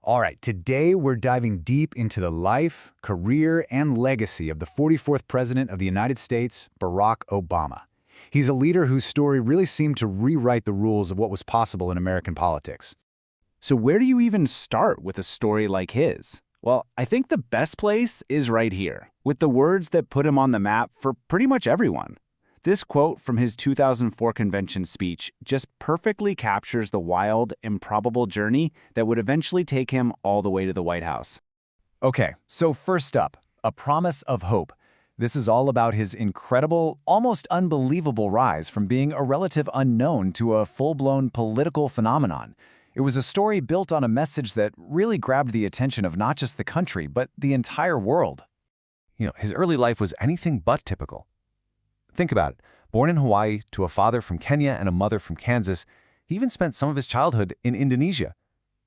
All right, today we're diving deep into the life, career, and legacy of the 44th President of the United States, Barack Obama. He's a leader whose story really seemed to rewrite the rules of what was possible in American politics. So where do you even start with a story like his? Well, I think the best place is right here, with the words that put him on the map for pretty much everyone. This quote from his 2004 convention speech just perfectly captures the wild, improbable journey that would eventually take him all the way to the White House. Okay, so first up, a promise of hope. This is all about his incredible, almost unbelievable rise from being a relative unknown to a full-blown political phenomenon. It was a story built on a message that really grabbed the attention of not just the country, but the entire world. His early life was anything but typical. Think about it. Born in Hawaii to a father from Kenya and a mother from Kansas, he even spent some of his childhood in Indonesia.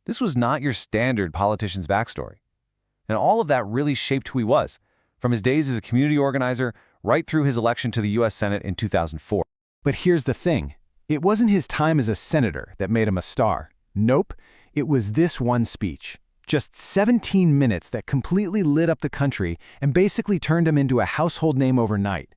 This was not your standard politician's backstory. And all of that really shaped who he was, from his days as a community organizer right through his election to the U.S. Senate in 2004. But here's the thing. It wasn't his time as a senator that made him a star. Nope, it was this one speech. Just 17 minutes that completely lit up the country and basically turned him into a household name overnight.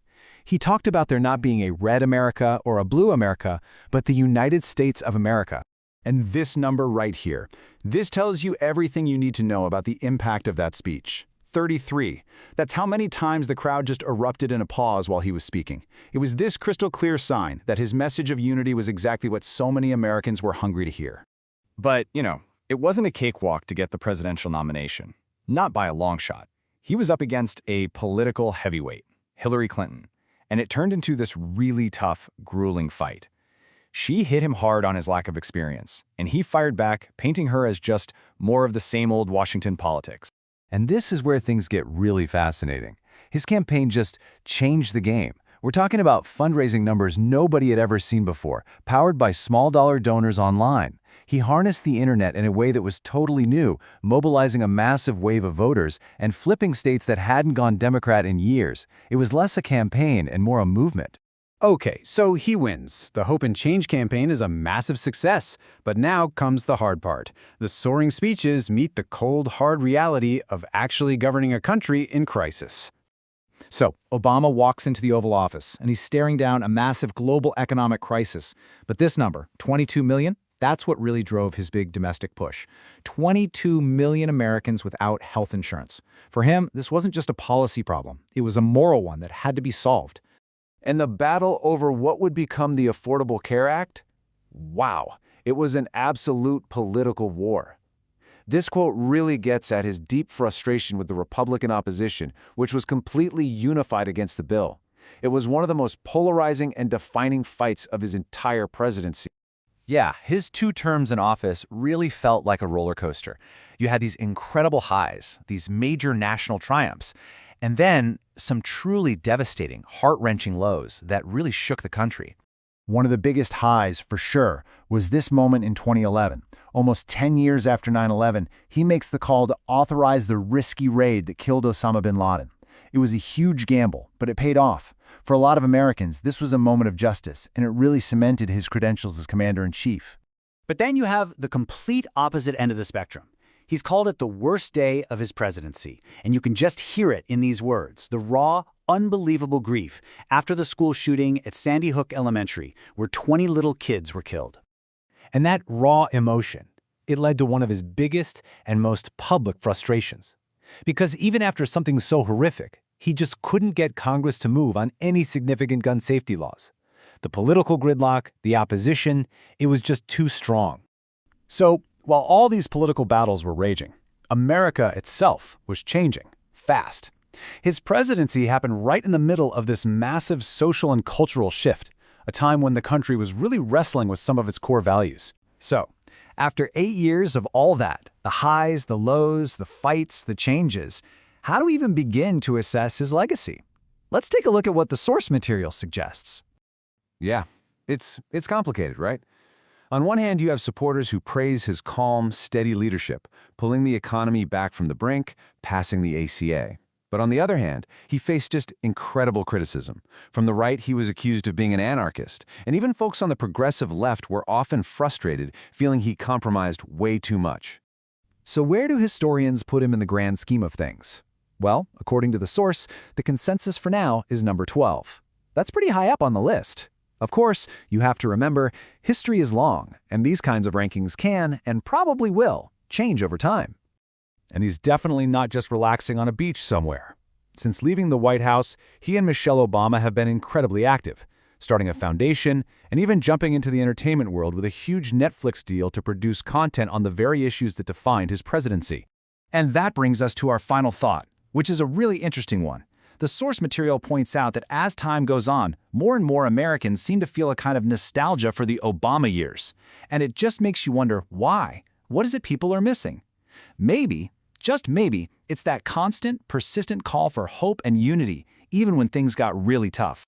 He talked about there not being a red America or a blue America, but the United States of America. And this number right here, this tells you everything you need to know about the impact of that speech. 33. That's how many times the crowd just erupted in applause while he was speaking. It was this crystal clear sign that his message of unity was exactly what so many Americans were hungry to hear. But, it wasn't a cakewalk to get the presidential nomination. Not by a long shot. He was up against a political heavyweight, Hillary Clinton. And it turned into this really tough, grueling fight. She hit him hard on his lack of experience, and he fired back, painting her as just more of the same old Washington politics. And this is where things get really fascinating. His campaign just changed the game. We're talking about fundraising numbers nobody had ever seen before, powered by small-dollar donors online. He harnessed the internet in a way that was totally new, mobilizing a massive wave of voters and flipping states that hadn't gone Democrat in years. It was less a campaign and more a movement. Okay, so he wins. The Hope and Change campaign is a massive success. But now comes the hard part. The soaring speeches meet the cold, hard reality of actually governing a country in crisis. So, Obama walks into the Oval Office, and he's staring down a massive global economic crisis. But this number, 22 million, that's what really drove his big domestic push. 22 million Americans without health insurance. For him, this wasn't just a policy problem. It was a moral one that had to be solved. And the battle over what would become the Affordable Care Act? Wow, it was an absolute political war. This quote really gets at his deep frustration with the Republican opposition, which was completely unified against the bill. It was one of the most polarizing and defining fights of his entire presidency. Yeah, his 2 terms in office really felt like a roller coaster. You had these incredible highs, these major national triumphs, and then some truly devastating, heart-wrenching lows that really shook the country. One of the biggest highs, for sure, was this moment in 2011. Almost 10 years after 9/11, he makes the call to authorize the risky raid that killed Osama bin Laden. It was a huge gamble, but it paid off. For a lot of Americans, this was a moment of justice, and it really cemented his credentials as commander-in-chief. But then you have the complete opposite end of the spectrum. He's called it the worst day of his presidency, and you can just hear it in these words, the raw, unbelievable grief after the school shooting at Sandy Hook Elementary, where 20 little kids were killed. And that raw emotion, it led to one of his biggest and most public frustrations. Because even after something so horrific, he just couldn't get Congress to move on any significant gun safety laws. The political gridlock, the opposition, it was just too strong. So, while all these political battles were raging, America itself was changing, fast. His presidency happened right in the middle of this massive social and cultural shift, a time when the country was really wrestling with some of its core values. So, after 8 years of all that, the highs, the lows, the fights, the changes, how do we even begin to assess his legacy? Let's take a look at what the source material suggests. Yeah, it's complicated, right? On one hand, you have supporters who praise his calm, steady leadership, pulling the economy back from the brink, passing the ACA. But on the other hand, he faced just incredible criticism. From the right, he was accused of being an anarchist, and even folks on the progressive left were often frustrated, feeling he compromised way too much. So where do historians put him in the grand scheme of things? Well, according to the source, the consensus for now is number 12. That's pretty high up on the list. Of course, you have to remember, history is long, and these kinds of rankings can, and probably will, change over time. And he's definitely not just relaxing on a beach somewhere. Since leaving the White House, he and Michelle Obama have been incredibly active, starting a foundation and even jumping into the entertainment world with a huge Netflix deal to produce content on the very issues that defined his presidency. And that brings us to our final thought, which is a really interesting one. The source material points out that as time goes on, more and more Americans seem to feel a kind of nostalgia for the Obama years. And it just makes you wonder why. What is it people are missing? Maybe, just maybe, it's that constant, persistent call for hope and unity, even when things got really tough.